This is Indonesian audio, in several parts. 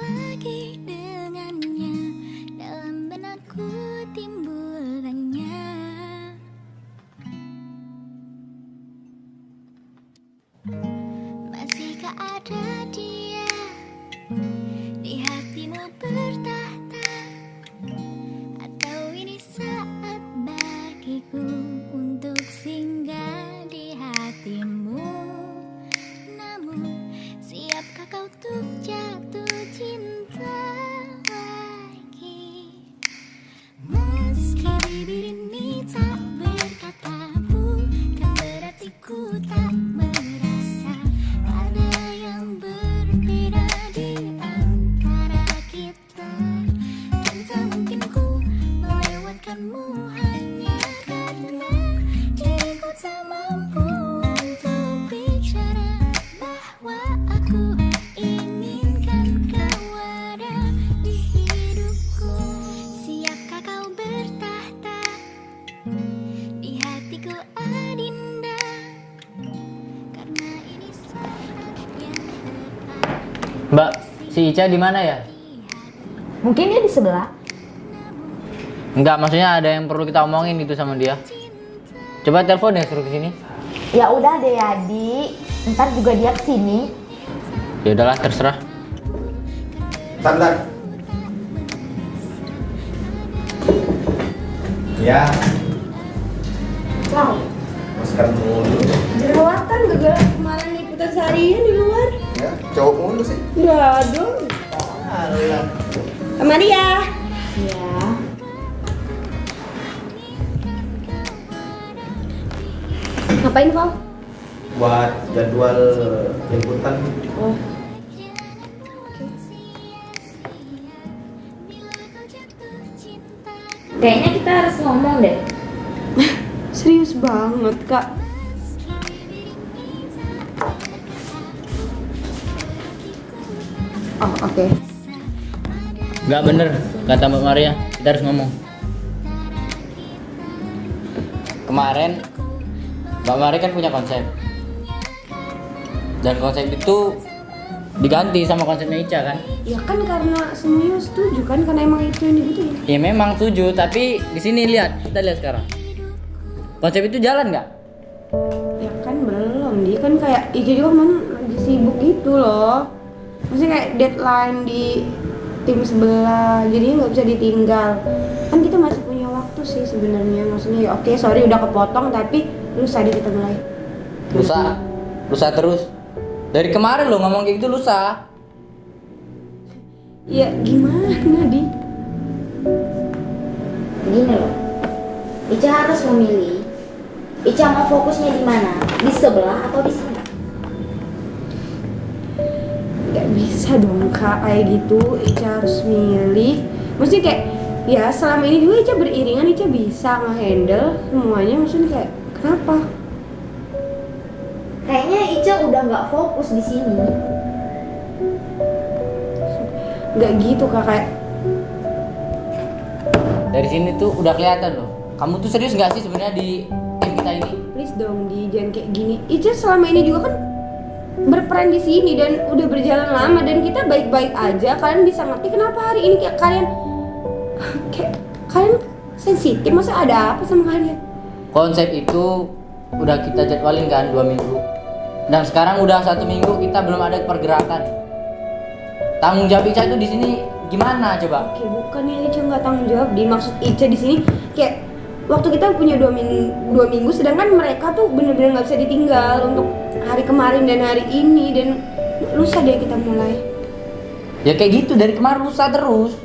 lagi dengannya, dalam benakku timbul tanya. Masihkah ada dia di hatimu bertahta, atau ini saat bagiku untuk singgah di hatimu? Namun siapkah kau untuk jatuh cinta lagi? Meski bibir ini tak berkata, bukan berarti ku tak merasa ada yang berbeda di antara kita. Dan tak mungkin ku melewatkanmu hanya karena diriku tak mampu untuk bicara bahwa aku inginkan kau ada di hidupku. Siapkah kau bertahta di hatiku, Adinda? Karena ini saat yang tepat. Mbak, si Ica di mana ya? Mungkin dia di sebelah. Enggak, maksudnya ada yang perlu kita omongin itu sama dia. Coba telepon ya, suruh ke sini. Ya udah deh Adi, ntar juga dia kesini. Ya udahlah, terserah. Bentar. Ya, Wow, masker mulu. jerawatan juga kemarin liputan seharian di luar. Ya, cowok mulu sih. Enggak dong. Alah. Sama dia. Ya. Ngapain Val? Buat jadwal liputan. Oh, kayaknya kita harus ngomong deh. Serius banget kak. Oh oke. Enggak bener, kata Mbak Maria. Kita harus ngomong. Kemarin, Mbak Maria kan punya konsep. Dan konsep itu diganti sama konsepnya Ica kan? Ya kan karena semuanya setuju kan, karena emang itu yang dibutuhin. Ya memang setuju, tapi di sini lihat, kita lihat sekarang. Konsep itu jalan nggak? Ya kan belum, dia kan kayak Ica juga kan lagi sibuk gitu loh. Maksudnya kayak deadline di tim sebelah, jadinya nggak bisa ditinggal. Kan kita masih punya waktu sih sebenarnya. Maksudnya ya oke, sorry udah kepotong, tapi lusa deh kita mulai. Lusa terus. Dari kemarin lo ngomong kayak gitu lusa. Ya gimana di? Gini loh, Ica harus memilih. Ica mau fokusnya di mana? Di sebelah atau di sini? Gak bisa dong kak kayak gitu. Ica harus milih. Maksudnya kayak ya selama ini juga Ica beriringan, Ica bisa nge-handle semuanya. Maksudnya kayak kenapa? Kayaknya Ica udah nggak fokus di sini. Gak gitu kak, kayak Dari sini tuh udah kelihatan loh. Kamu tuh serius nggak sih sebenarnya di tim kita ini? please dong di jangan kayak gini. Ica selama ini juga kan berperan di sini dan udah berjalan lama dan kita baik-baik aja. Kalian bisa ngerti kenapa hari ini kayak kalian sensitif? Masa ada apa sama kalian? Konsep itu udah kita jadwalin kan 2 minggu. Dan sekarang udah 1 minggu kita belum ada pergerakan. Tanggung jawab Ica itu di sini gimana coba? Oke, bukannya Ica nggak tanggung jawab. Dimaksud Ica di sini kayak waktu kita punya 2 minggu, sedangkan mereka tuh bener-bener nggak bisa ditinggal untuk hari kemarin dan hari ini, dan lusa deh kita mulai. Ya kayak gitu dari kemarin lusa terus.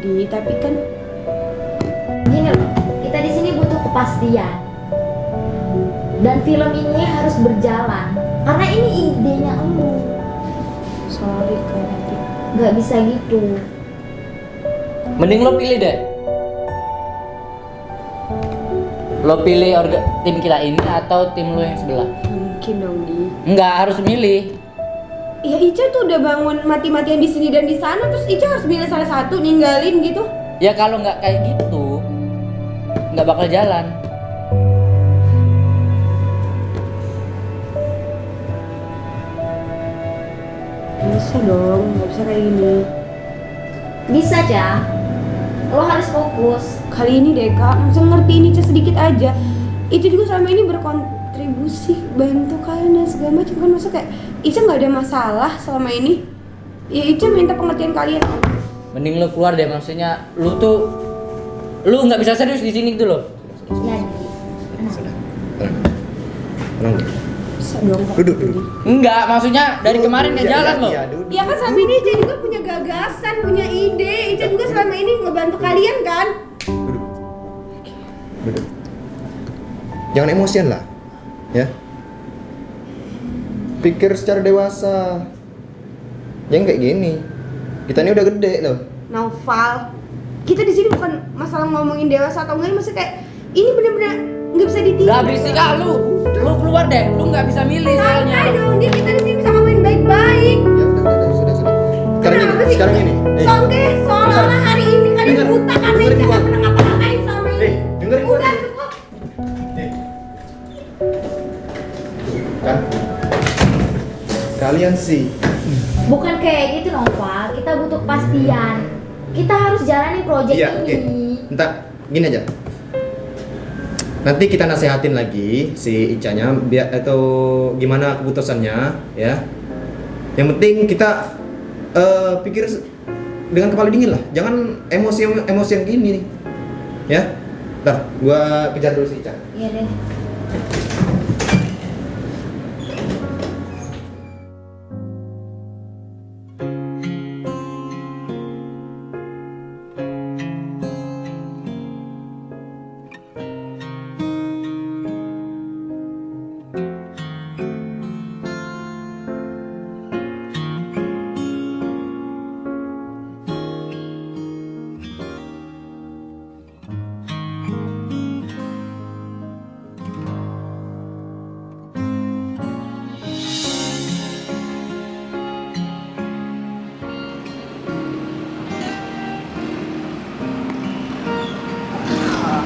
Tapi kan Gini loh, kita di sini butuh kepastian. Dan film ini harus berjalan karena ini idenya elu. sorry kak. Nggak bisa gitu. Mending lo pilih deh. Lo pilih tim kita ini atau tim lo yang sebelah? Mungkin dong Enggak, harus milih. Ya Ica tuh udah bangun mati-matian di sini dan di sana, terus Ica harus milih salah satu, ninggalin gitu. Ya kalau nggak kayak gitu, nggak bakal jalan. Bisa dong, nggak bisa kayak gini. Bisa, Ca. Lo harus fokus. Kali ini deh Kak, masa ngerti ini sedikit aja. Itu juga selama ini berkontribusi bantu kalian dan segala macam kan, masa kayak Ica nggak ada masalah selama ini. Ya Ica minta pengertian kalian. Mending lu keluar deh, maksudnya lu nggak bisa serius di sini gitu loh. Ya, Sudah. Tenang deh. Bisa dong Kak. Duduk. Enggak, maksudnya dari kemarin nggak jalan loh. Iya, duduk. Ya kan selama ini Ica juga punya gagasan, punya ide. Ica juga selama ini ngebantu kalian kan. Duduk. Jangan emosian lah, ya. Pikir secara dewasa. Jangan kayak gini. Kita ini udah gede loh. Naufal, kita di sini bukan masalah ngomongin dewasa atau enggak, maksudnya kayak ini benar-benar nggak bisa ditinggal. Gak berisik ah lu keluar deh, lu nggak bisa milih Santai soalnya. dong, dia kita di sini bisa ngomongin baik-baik. Ya udah, sudah. Sekarang ini. Soalnya seolah-olah hari ini kalian Dengar. buta karena Dengerin Ica gua. nggak pernah ngapa-ngapain sama ini. Dengerin gua. Udah cukup. Kan kalian sih bukan kayak gitu, Nova. Kita butuh kepastian. Kita harus jalani proyek iya, oke. ini. Entar gini aja. Nanti kita nasehatin lagi si Icanya biar atau gimana keputusannya ya. Yang penting kita pikir dengan kepala dingin lah. Jangan emosi yang gini nih. Ya. Ntar gua kejar dulu si Ica. Iya deh.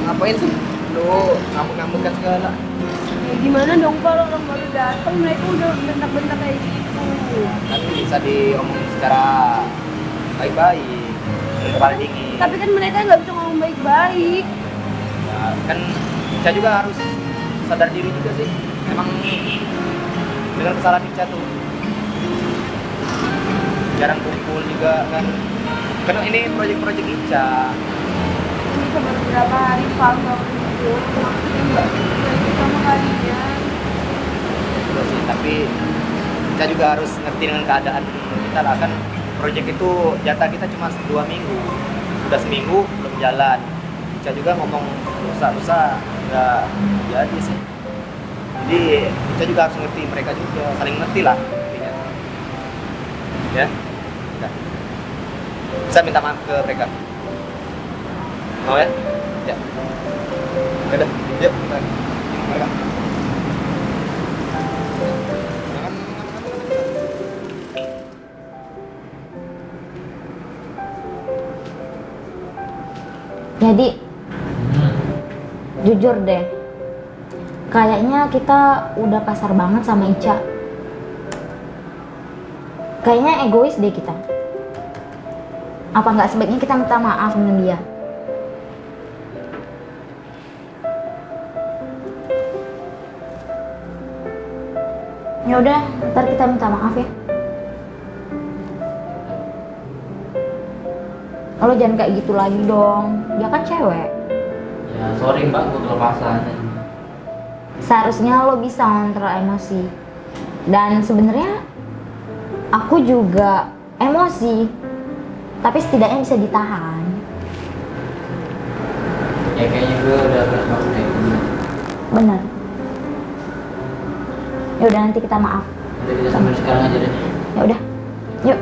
Ngapain sih? Lu ngamuk-ngamuk kan segala. Ya gimana dong kalau orang baru datang mereka udah bentak-bentak kayak gitu. Kan bisa diomongin secara baik-baik, dengan kepala dingin. Tapi kan mereka nggak bisa ngomong baik-baik. Ya, kan Ica juga harus sadar diri juga sih. Emang dengan kesalahan Ica tuh jarang kumpul juga kan. Karena ini proyek-proyek Ica. Ini baru berapa hari Val nggak kumpul, maksudnya nggak bisa sama kalian. Juga sih, tapi kita juga harus ngerti dengan keadaan kita lah kan. Proyek itu jatah kita cuma 2 minggu. Udah seminggu belum jalan. Ica juga ngomong lusa nggak jadi sih. Jadi kita juga harus ngerti mereka juga, saling ngerti lah intinya. Ya, udah. Bisa minta maaf ke mereka. Mau ya? Ya. Udah, yuk kita mereka. Jadi jujur deh, kayaknya kita udah kasar banget sama Ica. Kayaknya egois deh kita. Apa nggak sebaiknya kita minta maaf dengan dia? Ya udah, ntar kita minta maaf ya. Lo jangan kayak gitu lagi dong. Dia kan cewek. Ya sorry mbak, gue kelepasan. Seharusnya lo bisa ngontrol emosi. Dan sebenarnya aku juga emosi, tapi setidaknya bisa ditahan. Ya kayaknya gue udah keras banget kayak gini. Bener. Ya udah, nanti kita maaf. Udah kita sampai sekarang aja deh. Ya udah, yuk.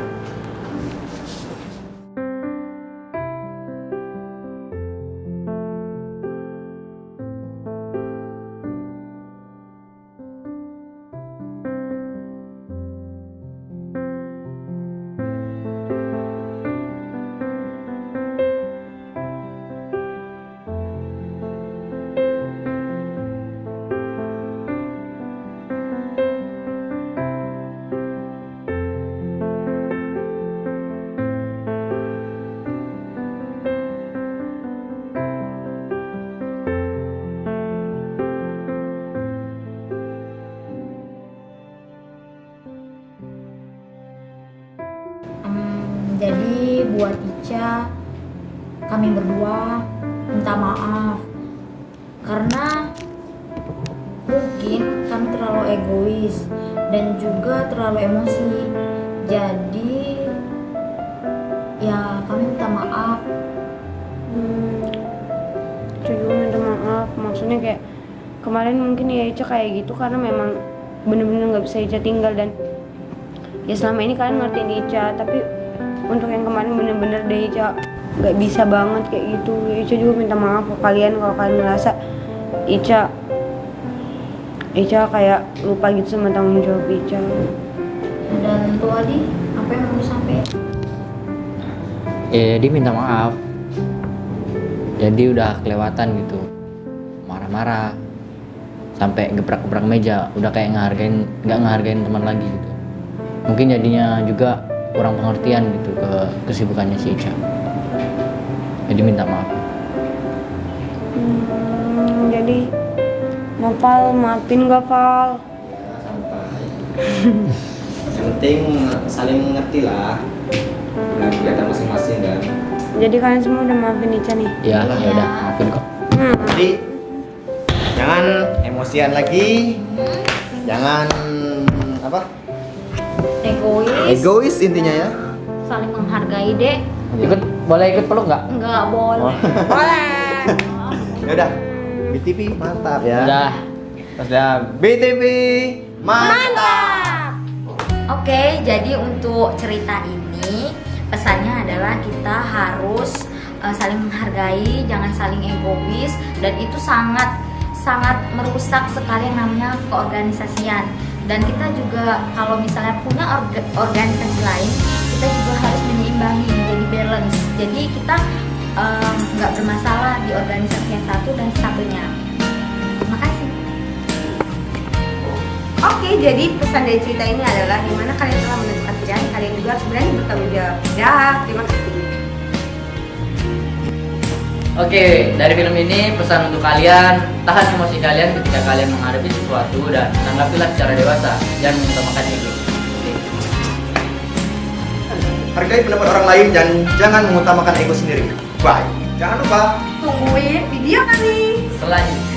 Ica, kami berdua minta maaf karena mungkin kami terlalu egois dan juga terlalu emosi. Jadi ya kami minta maaf. Ica juga minta maaf. Maksudnya kayak kemarin mungkin ya Ica kayak gitu karena memang bener-bener nggak bisa Ica tinggal, dan ya selama ini kalian ngertiin Ica, tapi untuk yang kemarin bener-bener deh Ica nggak bisa banget kayak gitu. Ya, Ica juga minta maaf ke kalian kalau kalian ngerasa Ica kayak lupa gitu sama tanggung jawab Ica. Dan tuh Adi, apa yang mau disampaikan? Jadi minta maaf. Jadi udah kelewatan gitu, marah-marah sampai gebrak-gebrak meja, udah kayak nggak ngehargain teman lagi gitu. Mungkin jadinya juga kurang pengertian gitu ke kesibukannya si Ica. Jadi minta maaf. Jadi Val, maafin gak Val? Yang penting saling mengerti lah. Nah, kelihatan masing-masing kan. Jadi kalian semua udah maafin Ica nih? Ya udah, maafin kok. Jadi jangan emosian lagi. Jangan apa? Egois intinya ya. Saling menghargai deh. Boleh ikut peluk nggak? Nggak boleh. Boleh! Ya udah. BTV mantap ya. Udah. Udah. BTV mantap. Oke, jadi untuk cerita ini pesannya adalah kita harus saling menghargai, jangan saling egois, dan itu sangat merusak sekali yang namanya keorganisasian. Dan kita juga kalau misalnya punya organisasi lain, kita juga harus menyeimbangi, jadi balance. Jadi kita nggak bermasalah di organisasi yang satu dan satunya. Terima kasih. Oke, jadi pesan dari cerita ini adalah dimana kalian telah menentukan pilihan, kalian juga harus berani bertanggung jawab. Ya, terima kasih. Oke, dari film ini pesan untuk kalian, tahan emosi kalian ketika kalian menghadapi sesuatu dan tanggapilah secara dewasa, jangan mengutamakan ego. Oke. Hargai pendapat orang lain dan jangan mengutamakan ego sendiri. Bye. Jangan lupa Tungguin video kami. Selanjutnya.